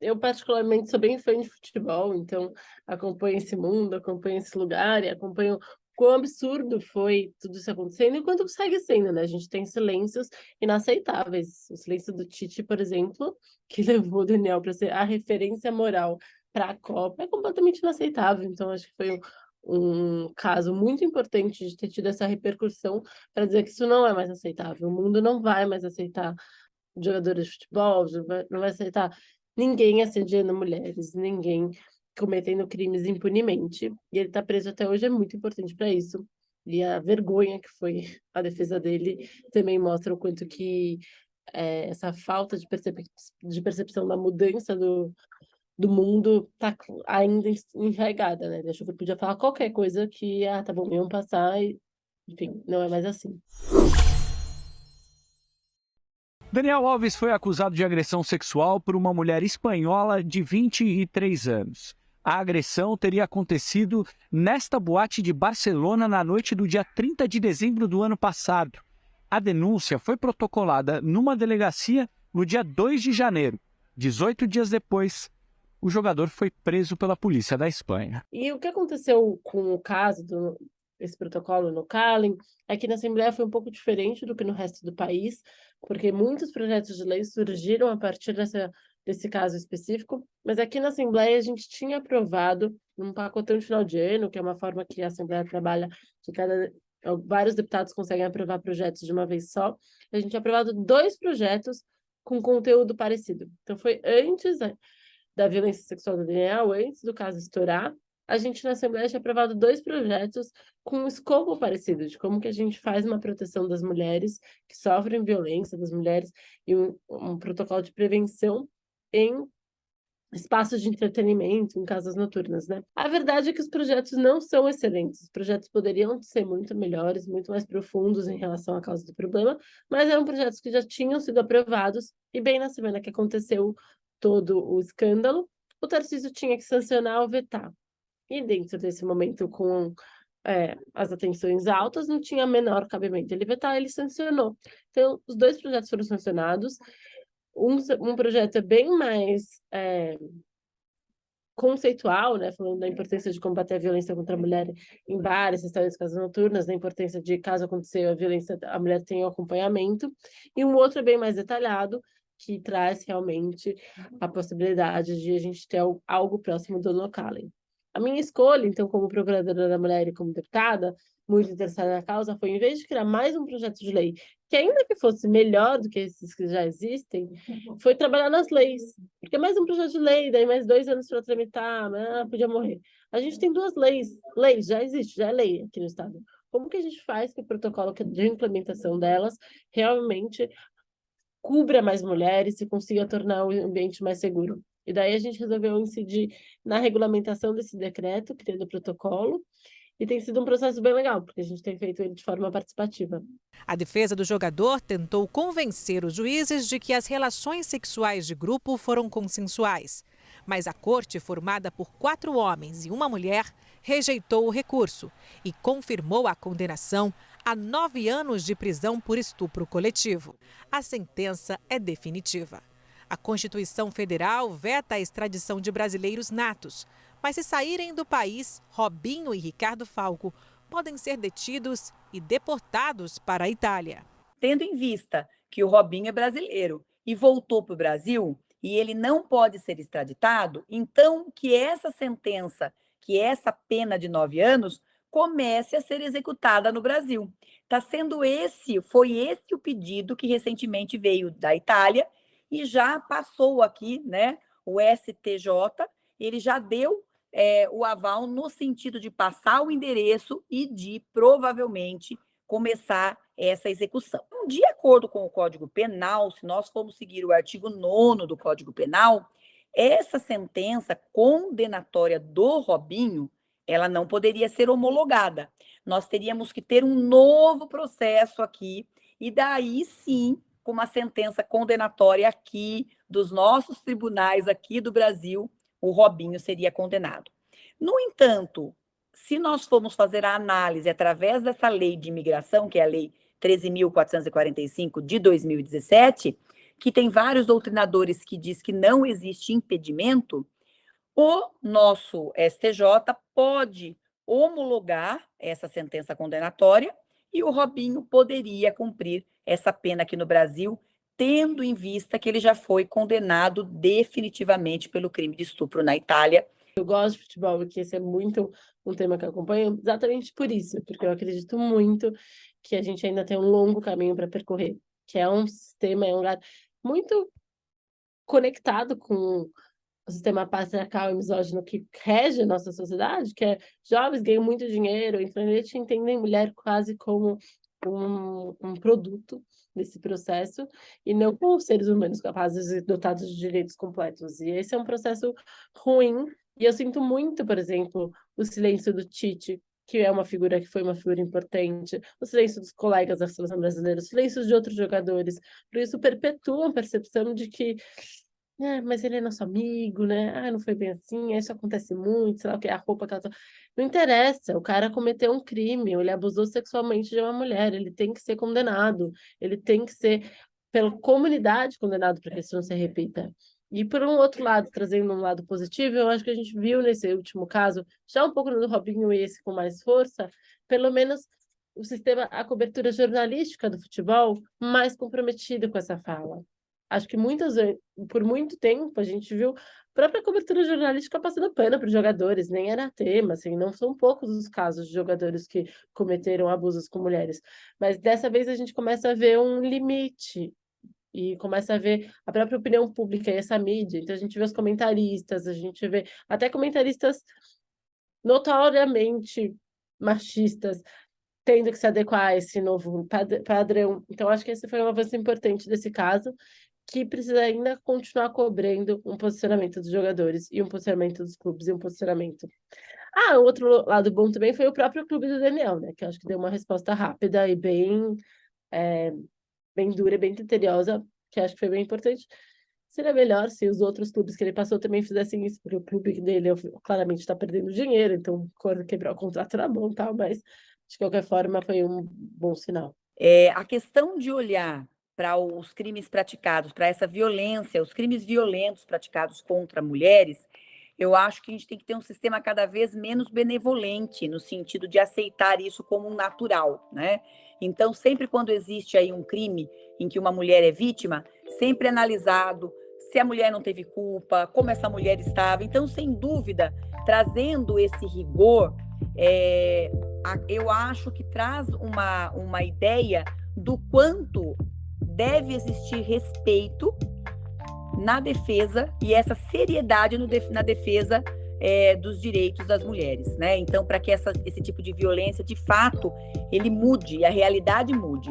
eu particularmente sou bem fã de futebol, então acompanho esse mundo, acompanho esse lugar e acompanho quão absurdo foi tudo isso acontecendo e quanto segue sendo, né, a gente tem silêncios inaceitáveis. O silêncio do Tite, por exemplo, que levou o Daniel para ser a referência moral para a Copa, é completamente inaceitável, então acho que foi um caso muito importante de ter tido essa repercussão para dizer que isso não é mais aceitável, o mundo não vai mais aceitar jogadores de futebol, não vai aceitar ninguém assediando mulheres, ninguém cometendo crimes impunemente. E ele está preso até hoje, é muito importante para isso. E a vergonha que foi a defesa dele também mostra o quanto que essa falta de percepção da mudança do mundo está ainda enraigada, né? Deixa eu podia falar qualquer coisa que, tá bom, iam passar e, enfim, não é mais assim. Daniel Alves foi acusado de agressão sexual por uma mulher espanhola de 23 anos. A agressão teria acontecido nesta boate de Barcelona na noite do dia 30 de dezembro do ano passado. A denúncia foi protocolada numa delegacia no dia 2 de janeiro. 18 dias depois, o jogador foi preso pela polícia da Espanha. E o que aconteceu com o caso esse protocolo no Calen é que na Assembleia foi um pouco diferente do que no resto do país, porque muitos projetos de lei surgiram a partir desse caso específico, mas aqui na Assembleia a gente tinha aprovado um pacotão de final de ano, que é uma forma que a Assembleia trabalha, que vários deputados conseguem aprovar projetos de uma vez só. A gente tinha aprovado 2 projetos com conteúdo parecido. Então foi antes da violência sexual do Daniel, antes do caso estourar, a gente na Assembleia tinha aprovado 2 projetos com um escopo parecido, de como que a gente faz uma proteção das mulheres que sofrem violência, das mulheres, e um protocolo de prevenção em espaços de entretenimento, em casas noturnas, né. A verdade é que os projetos não são excelentes, os projetos poderiam ser muito melhores, muito mais profundos em relação à causa do problema, mas eram projetos que já tinham sido aprovados, e bem na semana que aconteceu todo o escândalo, o Tarcísio tinha que sancionar ou vetar. E dentro desse momento com, as atenções altas, não tinha menor cabimento ele vetar, ele sancionou. Então, os 2 projetos foram sancionados, um projeto é bem mais, conceitual, né, falando da importância de combater a violência contra a mulher em bares, restaurantes, casas noturnas, da importância de, caso aconteça a violência, a mulher tenha o acompanhamento, e um outro é bem mais detalhado, que traz realmente a possibilidade de a gente ter algo próximo do no Calen. A minha escolha, então, como procuradora da mulher e como deputada, muito interessada na causa, foi, em vez de criar mais um projeto de lei, que ainda que fosse melhor do que esses que já existem, foi trabalhar nas leis. Porque mais um projeto de lei, daí mais 2 anos para tramitar, podia morrer. A gente tem 2 leis, já existe, já é lei aqui no estado. Como que a gente faz que o protocolo de implementação delas realmente cubra mais mulheres e consiga tornar o ambiente mais seguro? E daí a gente resolveu incidir na regulamentação desse decreto, criando o protocolo, e tem sido um processo bem legal, porque a gente tem feito ele de forma participativa. A defesa do jogador tentou convencer os juízes de que as relações sexuais de grupo foram consensuais. Mas a corte, formada por 4 homens e uma mulher, rejeitou o recurso e confirmou a condenação a 9 anos de prisão por estupro coletivo. A sentença é definitiva. A Constituição Federal veta a extradição de brasileiros natos, mas se saírem do país, Robinho e Ricardo Falco podem ser detidos e deportados para a Itália. Tendo em vista que o Robinho é brasileiro e voltou para o Brasil e ele não pode ser extraditado, então que essa sentença, que essa pena de 9 anos, comece a ser executada no Brasil. Foi esse o pedido que recentemente veio da Itália e já passou aqui, né? O STJ, ele já deu o aval no sentido de passar o endereço e de, provavelmente, começar essa execução. De acordo com o Código Penal, se nós formos seguir o artigo 9º do Código Penal, essa sentença condenatória do Robinho, ela não poderia ser homologada. Nós teríamos que ter um novo processo aqui, e daí sim, com uma sentença condenatória aqui, dos nossos tribunais aqui do Brasil, o Robinho seria condenado. No entanto, se nós formos fazer a análise através dessa lei de imigração, que é a Lei 13.445 de 2017, que tem vários doutrinadores que diz que não existe impedimento, o nosso STJ pode homologar essa sentença condenatória e o Robinho poderia cumprir essa pena aqui no Brasil, tendo em vista que ele já foi condenado definitivamente pelo crime de estupro na Itália. Eu gosto de futebol, porque esse é muito um tema que eu acompanho, exatamente por isso, porque eu acredito muito que a gente ainda tem um longo caminho para percorrer, que é um sistema, é um lugar muito conectado com o sistema patriarcal e misógino que rege a nossa sociedade, que é jovens ganham muito dinheiro, entram na elite e entendem mulher quase como um produto desse processo e não como seres humanos capazes e dotados de direitos completos. E esse é um processo ruim. E eu sinto muito, por exemplo, o silêncio do Tite, que é uma figura que foi uma figura importante, o silêncio dos colegas da seleção brasileira, o silêncio de outros jogadores, porque isso perpetua a percepção de que mas ele é nosso amigo, né? Não foi bem assim, isso acontece muito, sei lá o que, a roupa que ela... Não interessa, o cara cometeu um crime, ele abusou sexualmente de uma mulher, ele tem que ser condenado, ele tem que ser, pela comunidade, condenado para que isso não se repita. E por um outro lado, trazendo um lado positivo, eu acho que a gente viu nesse último caso, já um pouco no do Robinho e esse com mais força, pelo menos o sistema, a cobertura jornalística do futebol mais comprometida com essa fala. Acho que por muito tempo a gente viu a própria cobertura jornalística passando pano para os jogadores, nem era tema, assim, não são poucos os casos de jogadores que cometeram abusos com mulheres. Mas dessa vez a gente começa a ver um limite e começa a ver a própria opinião pública e essa mídia. Então a gente vê os comentaristas, a gente vê até comentaristas notoriamente machistas tendo que se adequar a esse novo padrão. Então acho que esse foi um avanço importante desse caso, que precisa ainda continuar cobrando um posicionamento dos jogadores e um posicionamento dos clubes e um posicionamento. O outro lado bom também foi o próprio clube do Daniel, né? Que eu acho que deu uma resposta rápida e bem dura e bem criteriosa, que acho que foi bem importante. Seria melhor se os outros clubes que ele passou também fizessem isso, porque o clube dele claramente está perdendo dinheiro, então quebrar o contrato era bom, tal, mas de qualquer forma foi um bom sinal. A questão de olhar para os crimes praticados, para essa violência, os crimes violentos praticados contra mulheres, eu acho que a gente tem que ter um sistema cada vez menos benevolente, no sentido de aceitar isso como um natural, né? Então, sempre quando existe aí um crime em que uma mulher é vítima, sempre é analisado se a mulher não teve culpa, como essa mulher estava. Então, sem dúvida, trazendo esse rigor, eu acho que traz uma ideia do quanto deve existir respeito na defesa e essa seriedade na defesa dos direitos das mulheres, né? Então, para que esse tipo de violência, de fato, ele mude, a realidade mude.